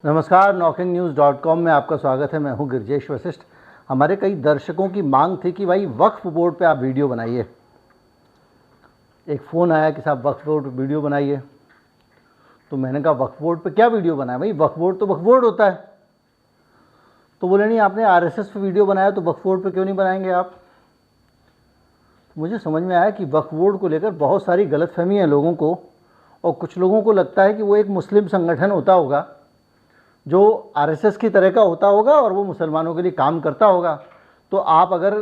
नमस्कार, knocking-news.com में आपका स्वागत है। मैं हूं गिरजेश वशिष्ठ। हमारे कई दर्शकों की मांग थी कि भाई वक्फ बोर्ड पे आप वीडियो बनाइए। एक फ़ोन आया कि साहब वक्फ बोर्ड पे वीडियो बनाइए, तो मैंने कहा वक्फ बोर्ड पे क्या वीडियो बनाए भाई, वक्फ बोर्ड तो वक्फ बोर्ड होता है। तो बोले नहीं, आपने आरएसएस पे वीडियो बनाया तो वक्फ बोर्ड पे क्यों नहीं बनाएंगे आप। मुझे समझ में आया कि वक्फ बोर्ड को लेकर बहुत सारी गलतफहमी है लोगों को, और कुछ लोगों को लगता है कि वो एक मुस्लिम संगठन होता होगा जो आरएसएस की तरह का होता होगा और वो मुसलमानों के लिए काम करता होगा। तो आप अगर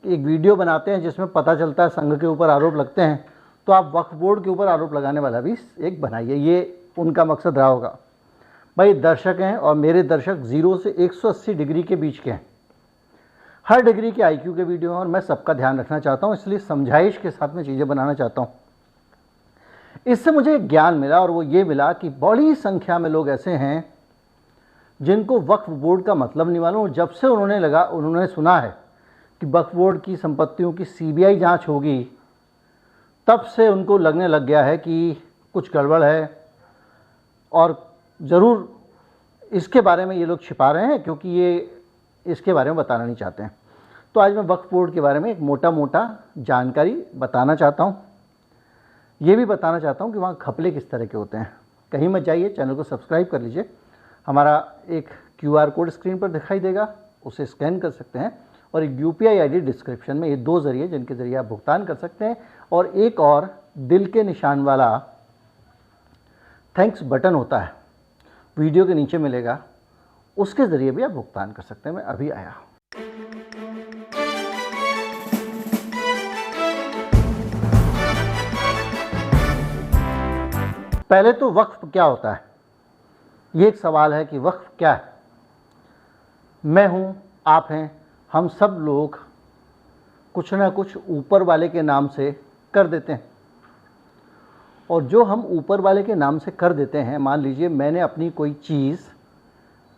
एक वीडियो बनाते हैं जिसमें पता चलता है संघ के ऊपर आरोप लगते हैं, तो आप वक्फ बोर्ड के ऊपर आरोप लगाने वाला भी एक बनाइए। ये उनका मकसद रहा होगा। भाई दर्शक हैं और मेरे दर्शक 0 से 180 डिग्री के बीच के हैं, हर डिग्री के आईक्यू के वीडियो हैं, और मैं सबका ध्यान रखना चाहता हूँ, इसलिए समझाइश के साथ में चीज़ें बनाना चाहता हूँ। इससे मुझे एक ज्ञान मिला, और वो ये मिला कि बड़ी संख्या में लोग ऐसे हैं जिनको वक्फ बोर्ड का मतलब नहीं मालूम। जब से उन्होंने सुना है कि वक्फ बोर्ड की संपत्तियों की सीबीआई जांच होगी, तब से उनको लगने लग गया है कि कुछ गड़बड़ है, और ज़रूर इसके बारे में ये लोग छिपा रहे हैं क्योंकि ये इसके बारे में बताना नहीं चाहते हैं। तो आज मैं वक्फ बोर्ड के बारे में एक मोटा जानकारी बताना चाहता हूँ। ये भी बताना चाहता हूँ कि वहाँ घपले किस तरह के होते हैं। कहीं मत जाइए, चैनल को सब्सक्राइब कर लीजिए। हमारा एक QR कोड स्क्रीन पर दिखाई देगा, उसे स्कैन कर सकते हैं, और एक UPI ID डिस्क्रिप्शन में। ये 2 ज़रिए जिनके ज़रिए आप भुगतान कर सकते हैं, और एक और दिल के निशान वाला थैंक्स बटन होता है, वीडियो के नीचे मिलेगा, उसके ज़रिए भी आप भुगतान कर सकते हैं। मैं अभी आया। पहले तो वक्फ क्या होता है, ये एक सवाल है कि वक्फ क्या है। मैं हूँ, आप हैं, हम सब लोग कुछ ना कुछ ऊपर वाले के नाम से कर देते हैं, और जो हम ऊपर वाले के नाम से कर देते हैं, मान लीजिए मैंने अपनी कोई चीज़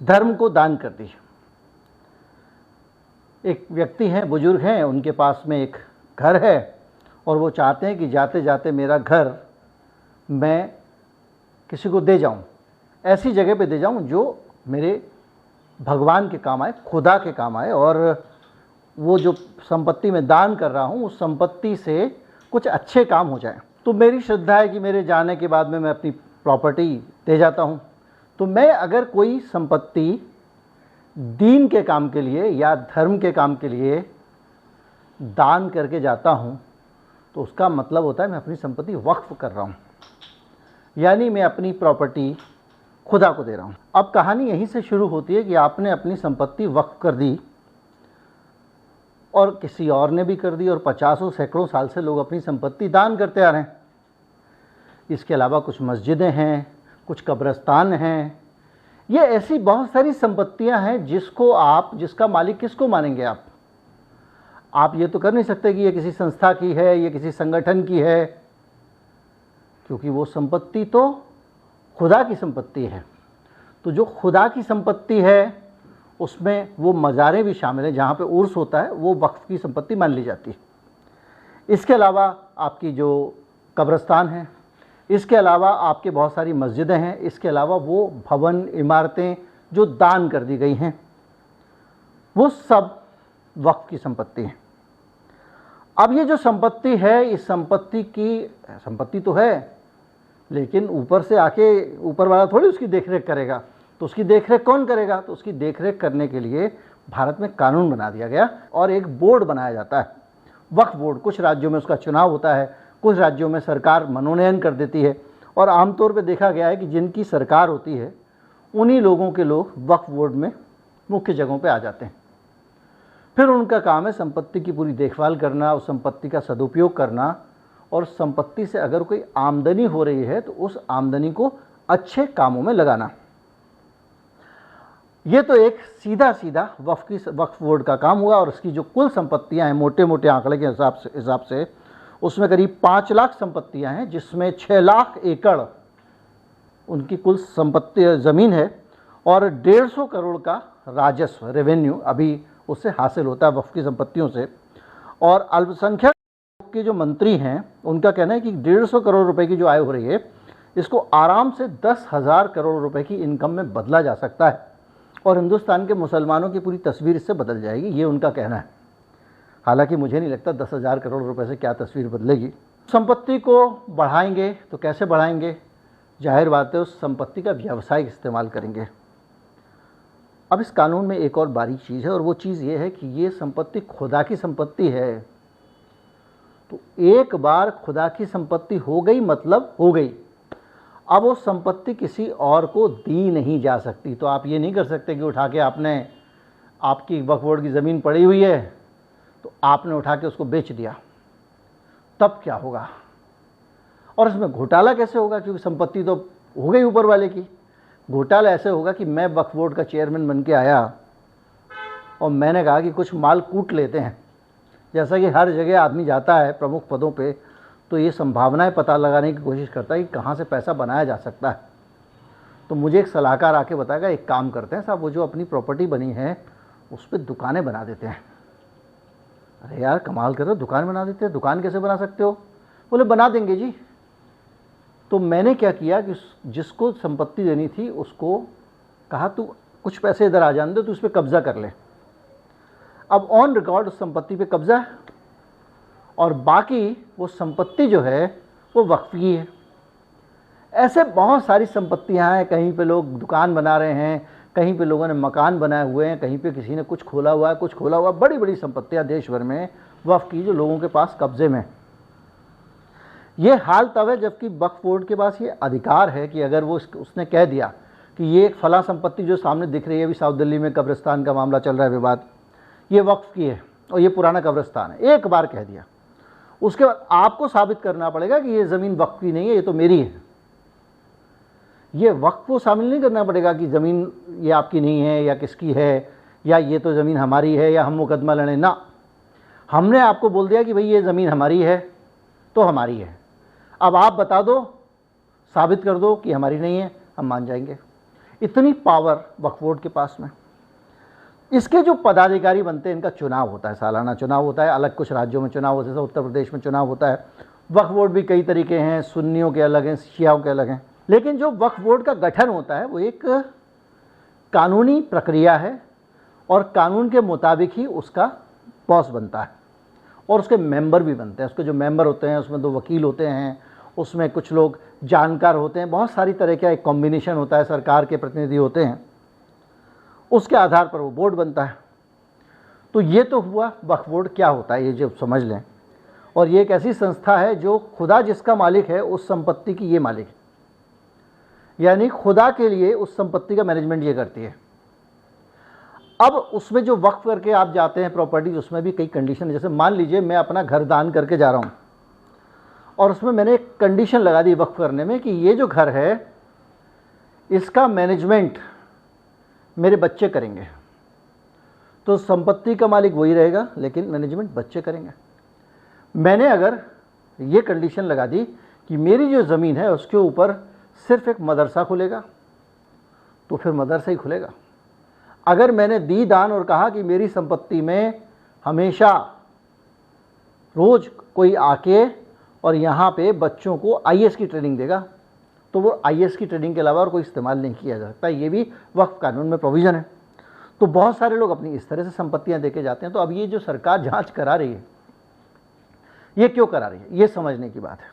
धर्म को दान कर दी। एक व्यक्ति हैं, बुजुर्ग हैं, उनके पास में एक घर है, और वो चाहते हैं कि जाते जाते मेरा घर मैं किसी को दे जाऊं, ऐसी जगह पे दे जाऊं जो मेरे भगवान के काम आए, खुदा के काम आए, और वो जो संपत्ति मैं दान कर रहा हूं उस संपत्ति से कुछ अच्छे काम हो जाए। तो मेरी श्रद्धा है कि मेरे जाने के बाद में मैं अपनी प्रॉपर्टी दे जाता हूं। तो मैं अगर कोई संपत्ति दीन के काम के लिए या धर्म के काम के लिए दान करके जाता हूं, तो उसका मतलब होता है मैं अपनी संपत्ति वक्फ कर रहा हूं, यानी मैं अपनी प्रॉपर्टी खुदा को दे रहा हूं। अब कहानी यहीं से शुरू होती है कि आपने अपनी संपत्ति वक्फ कर दी, और किसी और ने भी कर दी, और 50 सैकड़ों साल से लोग अपनी संपत्ति दान करते आ रहे हैं। इसके अलावा कुछ मस्जिदें हैं, कुछ कब्रिस्तान हैं। ये ऐसी बहुत सारी संपत्तियां हैं जिसका मालिक किसको मानेंगे आप ये तो कर नहीं सकते कि ये किसी संस्था की है, ये किसी संगठन की है, क्योंकि वो संपत्ति तो खुदा की संपत्ति है। तो जो खुदा की संपत्ति है उसमें वो मज़ारें भी शामिल हैं, जहाँ पे उर्स होता है वो वक्फ की संपत्ति मान ली जाती है। इसके अलावा आपकी जो कब्रिस्तान है, इसके अलावा आपके बहुत सारी मस्जिदें हैं, इसके अलावा वो भवन इमारतें जो दान कर दी गई हैं, वो सब वक्फ की संपत्ति है। अब ये जो संपत्ति है, इस संपत्ति तो है, लेकिन ऊपर से आके ऊपर वाला थोड़ी उसकी देखरेख करेगा। तो उसकी देखरेख कौन करेगा? तो उसकी देखरेख करने के लिए भारत में कानून बना दिया गया, और एक बोर्ड बनाया जाता है, वक्फ बोर्ड। कुछ राज्यों में उसका चुनाव होता है, कुछ राज्यों में सरकार मनोनयन कर देती है, और आमतौर पे देखा गया है कि जिनकी सरकार होती है उन्हीं लोगों के लोग वक्फ बोर्ड में मुख्य जगहों पे आ जाते हैं। फिर उनका काम है संपत्ति की पूरी देखभाल करना, उस संपत्ति का सदुपयोग करना, और संपत्ति से अगर कोई आमदनी हो रही है तो उस आमदनी को अच्छे कामों में लगाना। ये तो एक सीधा वक्फ बोर्ड का काम हुआ। और उसकी जो कुल संपत्तियां हैं, मोटे आंकड़े के हिसाब से उसमें करीब 5 लाख संपत्तियां हैं, जिसमें 6 लाख एकड़ उनकी कुल संपत्ति ज़मीन है, और 150 करोड़ का राजस्व रेवेन्यू अभी उससे हासिल होता है वक्फ की संपत्तियों से। और अल्पसंख्यक के जो मंत्री हैं उनका कहना है कि 150 करोड़ रुपए की जो आय हो रही है, इसको आराम से 10,000 करोड़ रुपए की इनकम में बदला जा सकता है और हिंदुस्तान के मुसलमानों की पूरी तस्वीर इससे बदल जाएगी, ये उनका कहना है। हालांकि मुझे नहीं लगता 10,000 करोड़ रुपए से क्या तस्वीर बदलेगी। संपत्ति को बढ़ाएंगे तो कैसे बढ़ाएंगे? जाहिर बात है उस संपत्ति का व्यावसायिक इस्तेमाल करेंगे। अब इस कानून में एक और बारीक चीज़ है और वो चीज़ ये है कि ये संपत्ति खुदा की संपत्ति है। तो एक बार खुदा की संपत्ति हो गई मतलब हो गई। अब वो संपत्ति किसी और को दी नहीं जा सकती। तो आप ये नहीं कर सकते कि उठा के आपकी वक्फ बोर्ड की ज़मीन पड़ी हुई है तो आपने उठा के उसको बेच दिया, तब क्या होगा? और इसमें घोटाला कैसे होगा? क्योंकि संपत्ति तो हो गई ऊपर वाले की। घोटाला ऐसे होगा कि मैं वक्फ बोर्ड का चेयरमैन बन के आया और मैंने कहा कि कुछ माल कूट लेते हैं। जैसा कि हर जगह आदमी जाता है प्रमुख पदों पे, तो ये संभावनाएं पता लगाने की कोशिश करता है कि कहाँ से पैसा बनाया जा सकता है। तो मुझे एक सलाहकार आके बताएगा, एक काम करते हैं साहब, वो जो अपनी प्रॉपर्टी बनी है उस पर दुकानें बना देते हैं। अरे यार कमाल कर रहे हो, दुकान बना देते हैं? दुकान कैसे बना सकते हो? बोले बना देंगे जी। तो मैंने क्या किया कि जिसको संपत्ति देनी थी उसको कहा तू कुछ पैसे इधर आ जाने दे, तू उस पर कब्जा कर ले। अब ऑन रिकॉर्ड उस संपत्ति पे कब्जा है और बाकी वो संपत्ति जो है वो वक्फ की है। ऐसे बहुत सारी संपत्तियां हैं, कहीं पे लोग दुकान बना रहे हैं, कहीं पे लोगों ने मकान बनाए हुए हैं, कहीं पे किसी ने कुछ खोला हुआ है, कुछ खोला हुआ। बड़ी बड़ी संपत्तियां देश भर में वक्फ की जो लोगों के पास कब्जे में। ये हाल तब है जबकि वक्फ बोर्ड के पास ये अधिकार है कि अगर वो उसने कह दिया कि ये एक फला संपत्ति जो सामने दिख रही है, अभी साउथ दिल्ली में कब्रिस्तान का मामला चल रहा है विवाद, ये वक्फ की है और ये पुराना कब्रिस्तान है, एक बार कह दिया, उसके बाद आपको साबित करना पड़ेगा कि ये ज़मीन वक्फ की नहीं है, ये तो मेरी है। ये वक्फ को शामिल नहीं करना पड़ेगा कि ज़मीन ये आपकी नहीं है या किसकी है, या ये तो ज़मीन हमारी है या हम मुकदमा लड़ें ना। हमने आपको बोल दिया कि भाई ये ज़मीन हमारी है तो हमारी है, अब आप बता दो, साबित कर दो कि हमारी नहीं है, हम मान जाएंगे। इतनी पावर वक्फ बोर्ड के पास में। इसके जो पदाधिकारी बनते हैं इनका चुनाव होता है, सालाना चुनाव होता है। अलग कुछ राज्यों में चुनाव होता है, जैसे उत्तर प्रदेश में चुनाव होता है। वक्फ बोर्ड भी कई तरीके हैं, सुन्नियों के अलग हैं, शियाओं के अलग हैं। लेकिन जो वक्फ बोर्ड का गठन होता है वो एक कानूनी प्रक्रिया है और कानून के मुताबिक ही उसका बॉस बनता है और उसके मेंबर भी बनते हैं। उसके जो मेंबर होते हैं उसमें 2 वकील होते हैं, उसमें कुछ लोग जानकार होते हैं, बहुत सारी तरह का एक कॉम्बिनेशन होता है, सरकार के प्रतिनिधि होते हैं। उसके आधार पर वो बोर्ड बनता है। तो ये तो हुआ वक्फ बोर्ड क्या होता है, ये जो समझ लें। और ये एक ऐसी संस्था है जो खुदा जिसका मालिक है उस संपत्ति की ये मालिक है, यानी खुदा के लिए उस संपत्ति का मैनेजमेंट ये करती है। अब उसमें जो वक्फ करके आप जाते हैं प्रॉपर्टीज, उसमें भी कई कंडीशन है। जैसे मान लीजिए मैं अपना घर दान करके जा रहा हूँ और उसमें मैंने एक कंडीशन लगा दी वक्फ करने में कि ये जो घर है इसका मैनेजमेंट मेरे बच्चे करेंगे। तो संपत्ति का मालिक वही रहेगा लेकिन मैनेजमेंट बच्चे करेंगे। मैंने अगर ये कंडीशन लगा दी कि मेरी जो ज़मीन है उसके ऊपर सिर्फ एक मदरसा खुलेगा तो फिर मदरसा ही खुलेगा। अगर मैंने दी दान और कहा कि मेरी संपत्ति में हमेशा रोज़ कोई आके और यहाँ पे बच्चों को आईएएस की ट्रेनिंग देगा तो वो आईएएस की ट्रेनिंग के अलावा और कोई इस्तेमाल नहीं किया जा सकता। ये भी वक्फ कानून में प्रोविज़न है। तो बहुत सारे लोग अपनी इस तरह से संपत्तियाँ देके जाते हैं। तो अब ये जो सरकार जांच करा रही है, ये क्यों करा रही है, ये समझने की बात है।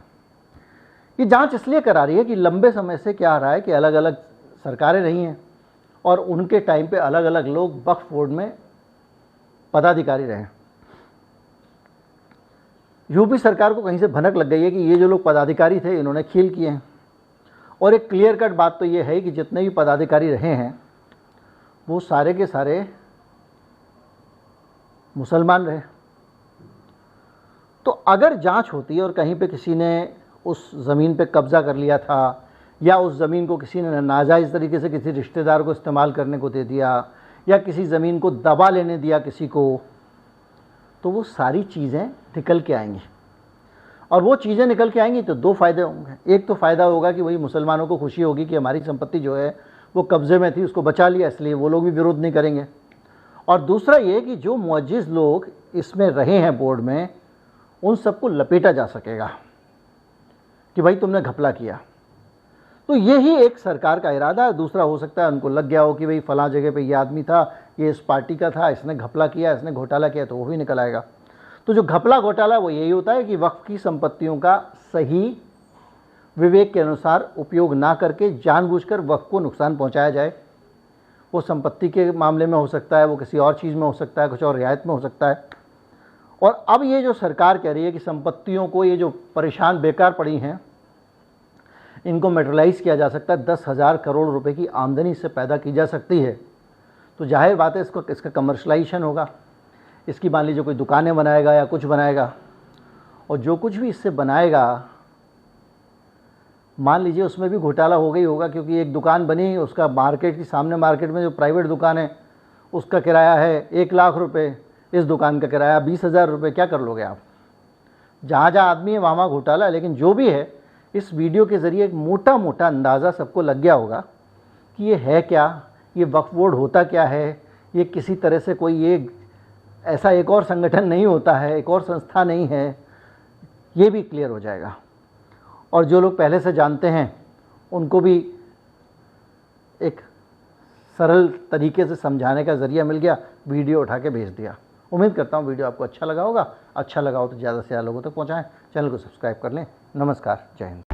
ये जांच इसलिए करा रही है कि लंबे समय से क्या आ रहा है कि अलग अलग सरकारें रही हैं और उनके टाइम पे अलग अलग लोग वक्फ बोर्ड में पदाधिकारी रहे। यूपी सरकार को कहीं से भनक लग गई है कि ये जो लोग पदाधिकारी थे इन्होंने खेल किए हैं। और एक क्लियर कट बात तो ये है कि जितने भी पदाधिकारी रहे हैं वो सारे के सारे मुसलमान रहे। तो अगर जांच होती है और कहीं पे किसी ने उस ज़मीन पे कब्ज़ा कर लिया था या उस ज़मीन को किसी ने नाजायज़ तरीके से किसी रिश्तेदार को इस्तेमाल करने को दे दिया या किसी ज़मीन को दबा लेने दिया किसी को, तो वो सारी चीज़ें निकल के आएंगी। और वो चीज़ें निकल के आएंगी तो 2 फ़ायदे होंगे। एक तो फ़ायदा होगा कि वही मुसलमानों को खुशी होगी कि हमारी संपत्ति जो है वो कब्ज़े में थी, उसको बचा लिया, इसलिए वो लोग भी विरोध नहीं करेंगे। और दूसरा ये कि जो मुअज्जिज़ लोग इसमें रहे हैं बोर्ड में, उन सबको लपेटा जा सकेगा कि भाई तुमने घपला किया। तो यही एक सरकार का इरादा है। दूसरा हो सकता है उनको लग गया हो कि भाई फलां जगह पे ये आदमी था, ये इस पार्टी का था, इसने घपला किया, इसने घोटाला किया, तो वो भी निकल आएगा। तो जो घपला घोटाला वो यही होता है कि वक्फ की संपत्तियों का सही विवेक के अनुसार उपयोग ना करके जानबूझकर वक्फ को नुकसान पहुंचाया जाए। वो संपत्ति के मामले में हो सकता है, वो किसी और चीज़ में हो सकता है, कुछ और रियायत में हो सकता है। और अब ये जो सरकार कह रही है कि संपत्तियों को, ये जो परेशान बेकार पड़ी हैं, इनको मेटरलाइज किया जा सकता है, 10,000 करोड़ रुपए की आमदनी इससे पैदा की जा सकती है। तो जाहिर बात है इसका कमर्शलाइजेशन होगा। इसकी मान लीजिए कोई दुकानें बनाएगा या कुछ बनाएगा, और जो कुछ भी इससे बनाएगा मान लीजिए उसमें भी घोटाला हो गई होगा, क्योंकि एक दुकान बनी, उसका मार्केट के सामने, मार्केट में जो प्राइवेट दुकान है उसका किराया है 1 लाख रुपए, इस दुकान का किराया 20,000 रुपये। क्या कर लोगे आप? जहाँ जहाँ आदमी है वहाँ घोटाला है। लेकिन जो भी है, इस वीडियो के ज़रिए एक मोटा मोटा अंदाज़ा सबको लग गया होगा कि ये है क्या, ये वक्फ बोर्ड होता क्या है। ये किसी तरह से कोई ये ऐसा एक और संगठन नहीं होता है, एक और संस्था नहीं है, ये भी क्लियर हो जाएगा। और जो लोग पहले से जानते हैं उनको भी एक सरल तरीके से समझाने का ज़रिया मिल गया, वीडियो उठा के भेज दिया। उम्मीद करता हूँ वीडियो आपको अच्छा लगा होगा। अच्छा लगा हो तो ज़्यादा से ज़्यादा लोगों तक पहुँचाएँ, चैनल को सब्सक्राइब कर लें। नमस्कार, जय हिंद।